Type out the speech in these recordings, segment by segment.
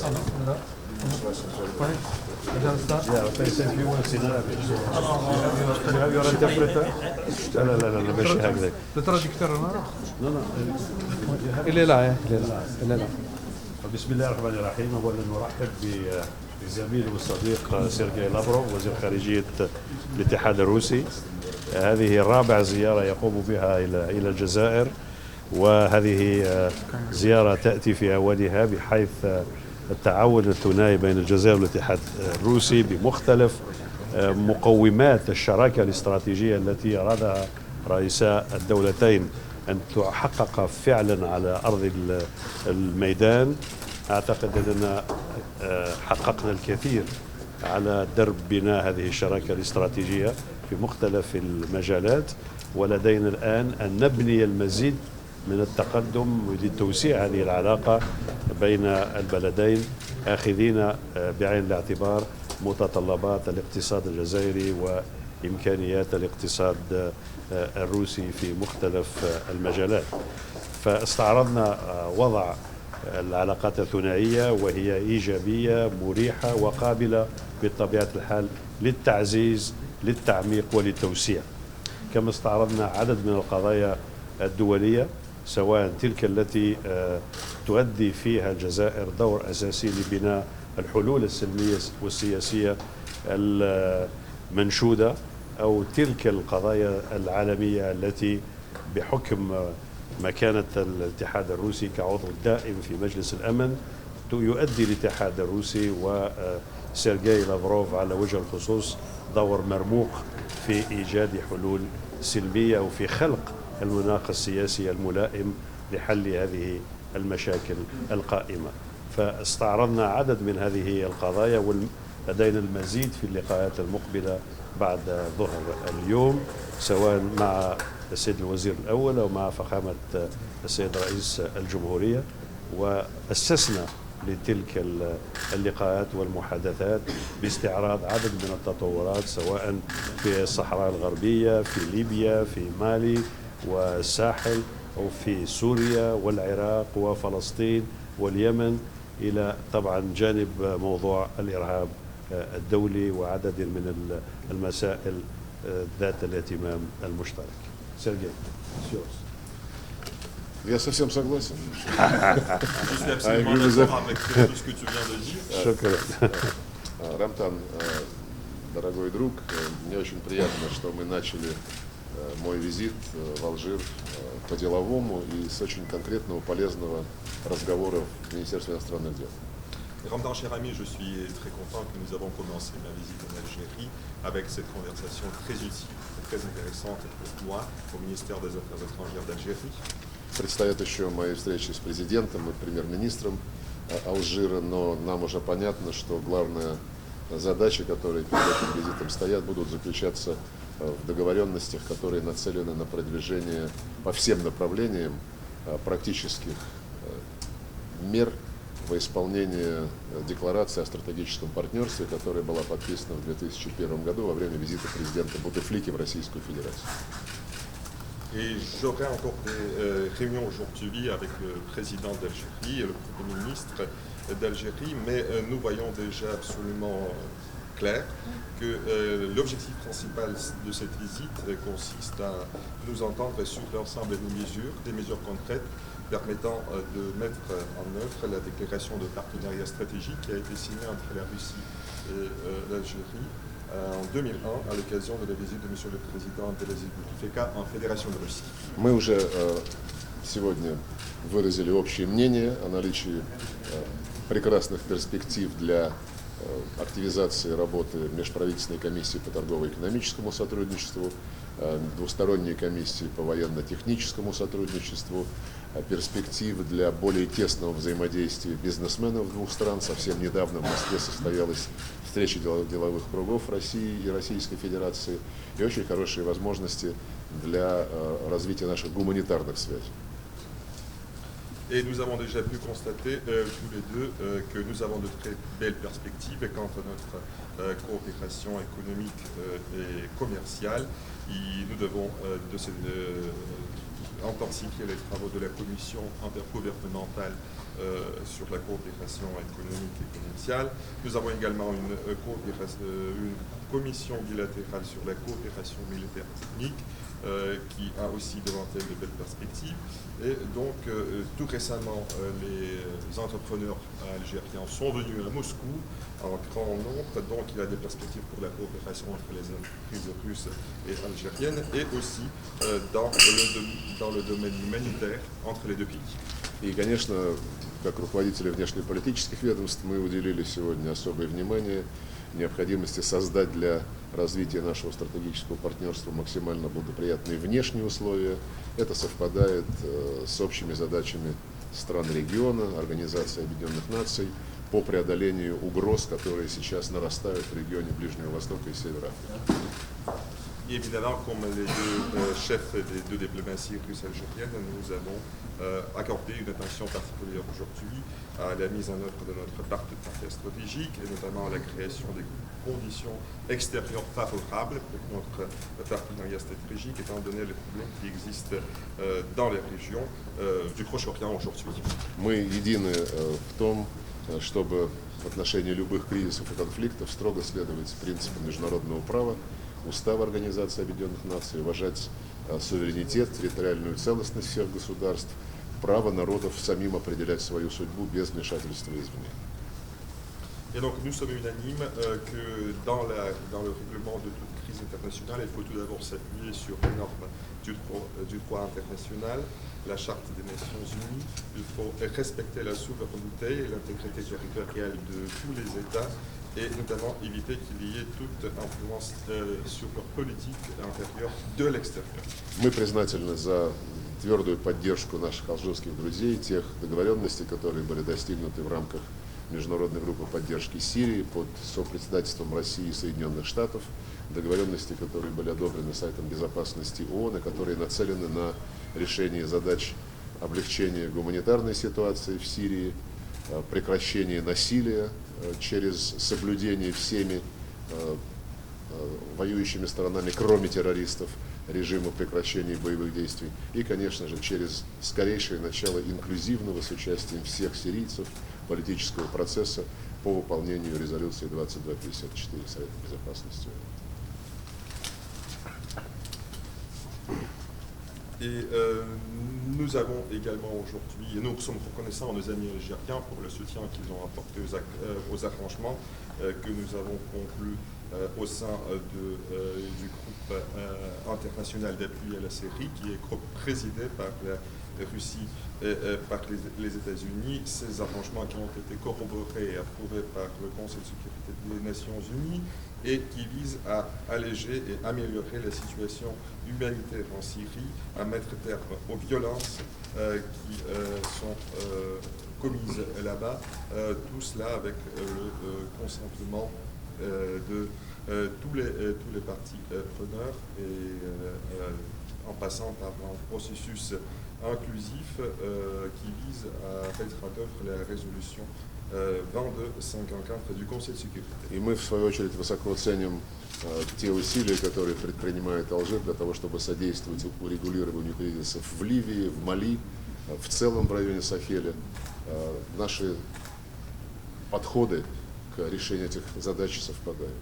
Yeah, if you want to see that, you have your interpreter? لا لا لا لا ماشي هكذا. لا لا لا. بسم الله الرحمن الرحيم. أولا نرحب بزميل والصديق سيرجي لافروف وزير خارجية الاتحاد الروسي. هذه الرابع زيارة يقوم بها إلى الجزائر، وهذه زيارة تأتي في أولها بحيث التعاون الثنائي بين الجزائر والاتحاد الروسي بمختلف مقومات الشراكة الاستراتيجية التي أرادها رئيسا الدولتين أن تحقق فعلا على أرض الميدان. أعتقد أننا حققنا الكثير على درب بناء هذه الشراكة الاستراتيجية في مختلف المجالات، ولدينا الآن أن نبني المزيد من التقدم لتوسيع هذه العلاقة بين البلدين، آخذين بعين الاعتبار متطلبات الاقتصاد الجزائري وإمكانيات الاقتصاد الروسي في مختلف المجالات. فاستعرضنا وضع العلاقات الثنائية، وهي إيجابية مريحة وقابلة بطبيعة الحال للتعزيز للتعميق وللتوسيع. كما استعرضنا عدد من القضايا الدولية، سواء تلك التي تؤدي فيها الجزائر دور أساسي لبناء الحلول السلمية والسياسية المنشودة، أو تلك القضايا العالمية التي بحكم مكانة الاتحاد الروسي كعضو دائم في مجلس الأمن يؤدي الاتحاد الروسي وسيرجي لافروف على وجه الخصوص دور مرموق في إيجاد حلول سلمية وفي خلق المناخ السياسي الملائم لحل هذه المشاكل القائمة. فاستعرضنا عدد من هذه القضايا، ولدينا المزيد في اللقاءات المقبلة بعد ظهر اليوم، سواء مع السيد الوزير الأول أو مع فخامة السيد رئيس الجمهورية. وأسسنا لتلك اللقاءات والمحادثات باستعراض عدد من التطورات، سواء في الصحراء الغربية، في ليبيا، في مالي والساحل، أو في سوريا والعراق وفلسطين واليمن، إلى طبعا جانب موضوع الإرهاب الدولي وعدد من المسائل ذات الاهتمام المشترك. سيرجي. Я совсем согласен. Je suis absolument d'accord avec tout ce que tu viens de dire. Шукран. Рамтан, дорогой друг, мне очень приятно, что мы начали мой визит в Алжир по-деловому и с очень конкретного, полезного разговора в Министерстве иностранных дел. Ramadan, cher ami, je suis très content que nous avons commencé ma visite en Algérie avec cette conversation très utile, très intéressante pour moi au ministère des Affaires étrangères d'Algérie. Предстоят еще мои встречи с президентом и премьер-министром Алжира, но нам уже понятно, что главная задачи, которые перед этим визитом стоят, будут заключаться в договоренностях, которые нацелены на продвижение по всем направлениям практических мер во исполнение декларации о стратегическом партнерстве, которая была подписана в 2001 году во время визита президента Бутефлики в Российскую Федерацию. Et j'aurai encore des réunions aujourd'hui avec le président d'Algérie et le Premier ministre d'Algérie, mais nous voyons déjà absolument clair que l'objectif principal de cette visite consiste à nous entendre sur l'ensemble des mesures concrètes permettant de mettre en œuvre la déclaration de partenariat stratégique qui a été signée entre la Russie et l'Algérie en 2001 à l'occasion de la visite de M. le Président Abdelaziz Bouteflika en Fédération de Russie. Мы уже сегодня выразили общее мнение о наличии прекрасных перспектив для активизации работы Межправительственной комиссии по торгово-экономическому сотрудничеству, двусторонней комиссии по военно-техническому сотрудничеству, перспектив для более тесного взаимодействия бизнесменов двух стран. Совсем недавно в Москве состоялась встреча деловых кругов России и Российской Федерации и очень хорошие возможности для развития наших гуманитарных связей. Et nous avons déjà pu constater tous les deux que nous avons de très belles perspectives quant à notre coopération économique et commerciale. Et nous devons intensifier les travaux de la commission intergouvernementale sur la coopération économique et commerciale. Nous avons également une commission bilatérale sur la coopération militaire technique qui a aussi devant elle de belles perspectives. Et donc, tout récemment, les entrepreneurs algériens sont venus à Moscou en grand nombre. Donc, il y a des perspectives pour la coopération entre les entreprises russes et algériennes et aussi dans le domaine humanitaire entre les deux pays. И, конечно, как руководители внешнеполитических ведомств мы уделили сегодня особое внимание необходимости создать для развития нашего стратегического партнерства максимально благоприятные внешние условия. Это совпадает с общими задачами стран региона, Организации Объединенных Наций по преодолению угроз, которые сейчас нарастают в регионе Ближнего Востока и Севера Африки. Et évidemment, comme les deux chefs des deux diplomaties russes et algériennes, nous avons accordé une attention particulière aujourd'hui à la mise en œuvre de notre partenariat stratégique et notamment à la création des conditions extérieures favorables pour notre partenariat stratégique, étant donné les problèmes qui existent dans les régions du Proche-Orient aujourd'hui. Мы едины в том, чтобы в отношении любых кризисов и конфликтов строго следовать принципам международного права, Устава Организации Объединенных Наций, уважать суверенитет, территориальную целостность всех государств, право народов самим определять свою судьбу без вмешательства извне. Et donc nous sommes unanimes que dans le règlement de toute crise internationale, il faut tout d'abord s'appuyer sur les normes du droit international, la Charte des Nations Unies. Il faut respecter la souveraineté et l'intégrité territoriale de tous les États et notamment éviter qu'il y ait toute influence sur leur politique intérieure de l'extérieur. Мы признательны за твердую поддержку наших алжирских друзей, тех договоренностей, которые были достигнуты в рамках Международной группы поддержки Сирии под сопредседательством России и Соединенных Штатов, договоренности, которые были одобрены Советом Безопасности ООН, и которые нацелены на решение задач облегчения гуманитарной ситуации в Сирии, прекращение насилия через соблюдение всеми воюющими сторонами, кроме террористов, режима прекращения боевых действий и, конечно же, через скорейшее начало инклюзивного с участием всех сирийцев политического процесса по выполнению резолюции 2254 Совета Безопасности. Et nous avons également aujourd'hui, et nous sommes reconnaissants à nos amis algériens pour le soutien qu'ils ont apporté aux arrangements que nous avons conclus au sein du groupe international d'appui à la Syrie, qui est présidé par la Russie et par les États-Unis. Ces arrangements qui ont été corroborés et approuvés par le Conseil de sécurité des Nations Unies et qui visent à alléger et améliorer la situation humanitaire en Syrie, à mettre terme aux violences qui sont commises là-bas, tout cela avec le consentement de tous les parties preneurs et en passant par un processus inclusif qui vise à mettre en œuvre la résolution 2254 du Conseil de sécurité. И мы, в свою очередь, высоко ценим те усилия, которые предпринимает Алжир для того, чтобы содействовать урегулированию кризисов в Ливии, в Мали, в целом в районе Сахеля. Наши подходы к решению этих задач совпадают.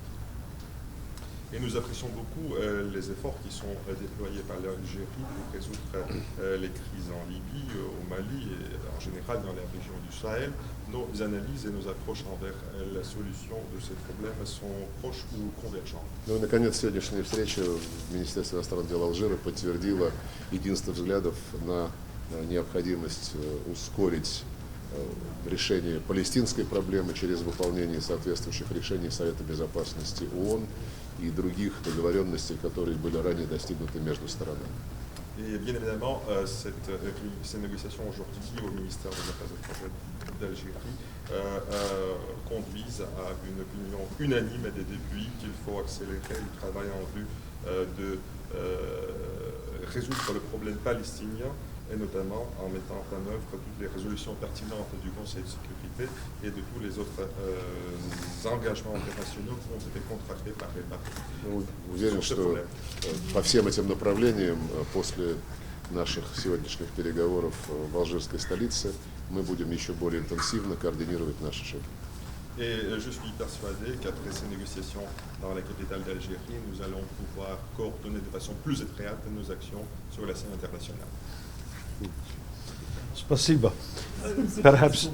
Et nous apprécions beaucoup les efforts qui sont déployés par l'Algérie pour résoudre les crises en Libye, au Mali et en général dans la région du Sahel. Nos analyses et nos approches envers la solution de ces problèmes sont proches ou convergentes. Ну и, наконец, сегодняшняя встреча в Министерстве иностранных дел Алжира подтвердила единство взглядов на необходимость ускорить решение палестинской проблемы через выполнение соответствующих решений Совета Безопасности ООН и других договоренностей, которые были ранее достигнуты между сторонами. Et bien évidemment, ces négociations aujourd'hui au ministère des Affaires étrangères d'Algérie conduisent à une opinion unanime des deux pays qu'il faut accélérer le travail en vue de résoudre le problème palestinien et notamment en mettant en œuvre toutes les résolutions pertinentes du Conseil de sécurité et de tous les autres engagements internationaux qui ont été contractés par les parties. Уверен, что по всем этим направлениям после наших сегодняшних переговоров в алжирской столице мы будем еще более интенсивно координировать наши шаги. Et je suis persuadé qu'après ces négociations dans la capitale d'Algérie, nous allons pouvoir coordonner de façon plus étroite nos actions sur la scène internationale. Spasiba. Perhaps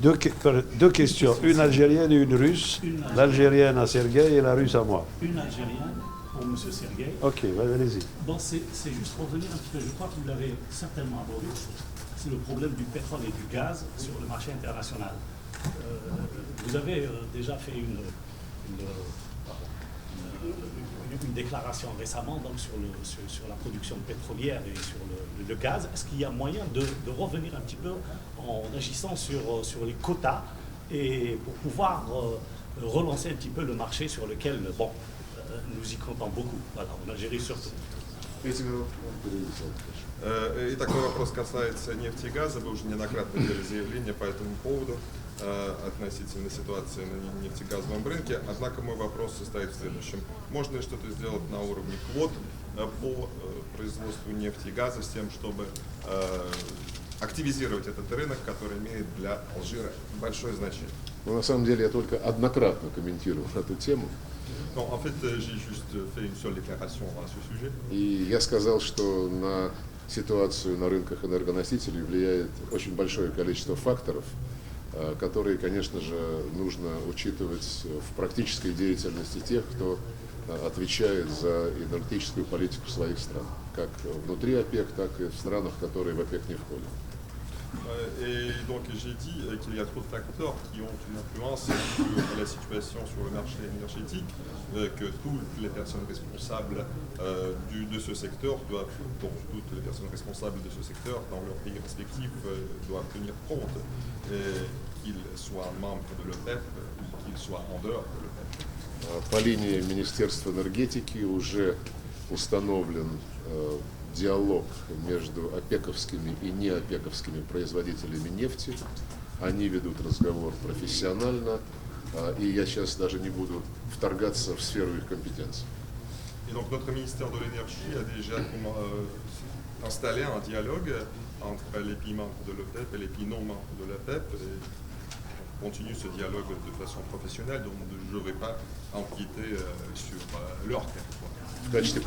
deux questions, une algérienne et une russe. L'algérienne à Sergueï et la russe à moi. Une algérienne pour M. Sergueï. Ok, allez-y. Bon, c'est juste pour revenir un petit peu, je crois que vous l'avez certainement abordé, c'est le problème du pétrole et du gaz sur le marché international. Vous avez déjà fait une déclaration récemment donc, sur la production pétrolière et sur le gaz. Est-ce qu'il y a moyen de revenir un petit peu en agissant sur les quotas et pour pouvoir relancer un petit peu le marché sur lequel bon, nous y comptons beaucoup, voilà, en Algérie surtout. Такой вопрос касается нефти и газа. Вы уже неоднократно делали заявление по этому поводу относительно ситуации на нефтегазовом рынке. Однако мой вопрос состоит в следующем. Можно ли что-то сделать на уровне квот по производству нефти и газа с тем, чтобы активизировать этот рынок, который имеет для Алжира большое значение? Но на самом деле я только однократно комментировал эту тему. Non, en fait, j'ai juste fait une seule déclaration à ce sujet. И я сказал, что на ситуацию на рынках энергоносителей влияет очень большое количество факторов, которые, конечно же, нужно учитывать в практической деятельности тех, кто отвечает за энергетическую политику своих стран, как внутри ОПЕК, так и в странах, которые в ОПЕК не входят. Et donc j'ai dit qu'il y a trop de facteurs qui ont une influence sur la situation sur le marché énergétique, que toutes les personnes responsables de ce secteur doivent, donc toutes les personnes responsables de ce secteur dans leurs pays respectifs doivent tenir compte, qu'ils soient membres de l'OPEP, qu'ils soient en dehors de l'OPEP. По линии Министерства энергетики уже установлен диалог между опековскими и неопековскими производителями нефти. Они ведут разговор профессионально, и я сейчас даже не буду вторгаться в сферу их компетенции. Et donc notre ministère de l'énergie a déjà installé un dialogue entre les pays membres de l'OPEP et les pays non membres de l'OPEP. On continue ce dialogue de façon professionnelle, donc je ne vais pas empiéter sur leur territoire. В качестве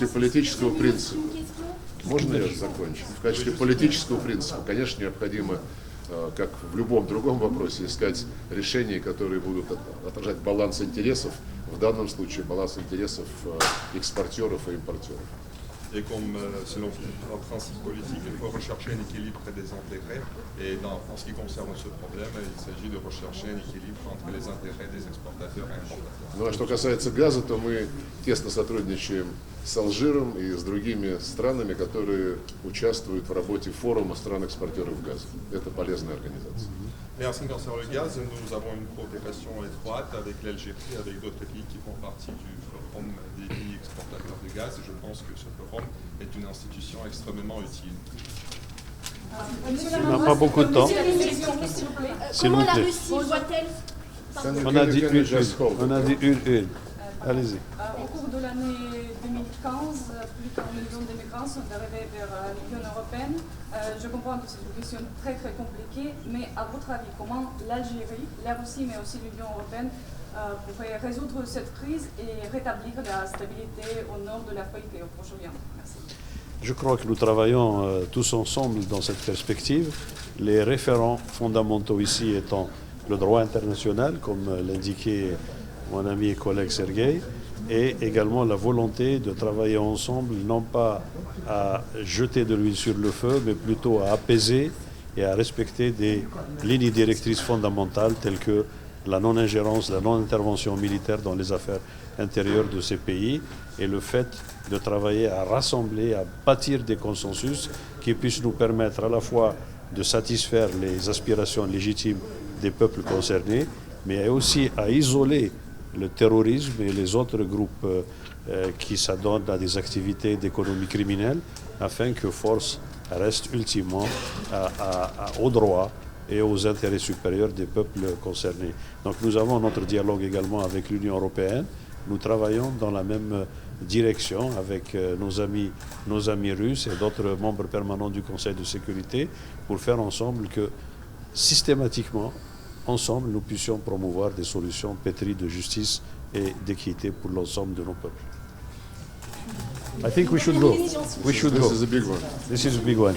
политического принципа, можно я закончу? В качестве политического принципа, конечно, необходимо, как в любом другом вопросе, искать решения, которые будут отражать баланс интересов, в данном случае баланс интересов экспортеров и импортеров. Et comme selon un principe politique, il faut rechercher un équilibre des intérêts. Et en ce qui concerne ce problème, il s'agit de rechercher un équilibre entre les intérêts des exportateurs et importateurs. Ну а что касается газа, то мы тесно сотрудничаем с Алжиром и с другими странами, которые участвуют в работе форума стран-экспортеров газа. Это полезная организация. Et en ce qui concerne le gaz, nous avons une coopération étroite avec l'Algérie, avec d'autres pays qui font partie du forum des pays exportateurs de gaz. Et je pense que ce forum est une institution extrêmement utile. On n'a pas beaucoup de temps. Comment la Russie voit-elle On a dit une. Allez-y. Au cours de l'année 2015, plus d'1 million de migrants sont arrivés vers l'Union européenne. Je comprends que c'est une question très très compliquée, mais à votre avis, comment l'Algérie, la Russie, mais aussi l'Union européenne pourraient résoudre cette crise et rétablir la stabilité au nord de l'Afrique et au Proche-Orient? Merci. Je crois que nous travaillons tous ensemble dans cette perspective. Les référents fondamentaux ici étant le droit international, comme l'indiquait mon ami et collègue Sergueï, et également la volonté de travailler ensemble, non pas à jeter de l'huile sur le feu, mais plutôt à apaiser et à respecter des lignes directrices fondamentales telles que la non-ingérence, la non-intervention militaire dans les affaires intérieures de ces pays, et le fait de travailler à rassembler, à bâtir des consensus qui puissent nous permettre à la fois de satisfaire les aspirations légitimes des peuples concernés, mais aussi à isoler le terrorisme et les autres groupes qui s'adonnent à des activités d'économie criminelle, afin que force reste ultimement aux droits et aux intérêts supérieurs des peuples concernés. Donc nous avons notre dialogue également avec l'Union européenne. Nous travaillons dans la même direction avec nos amis russes et d'autres membres permanents du Conseil de sécurité pour faire ensemble que systématiquement, ensemble, nous puissions promouvoir des solutions pétries de justice et d'équité pour l'ensemble de nos peuples. I think we should go. We should go. This is a big one. This is a big one.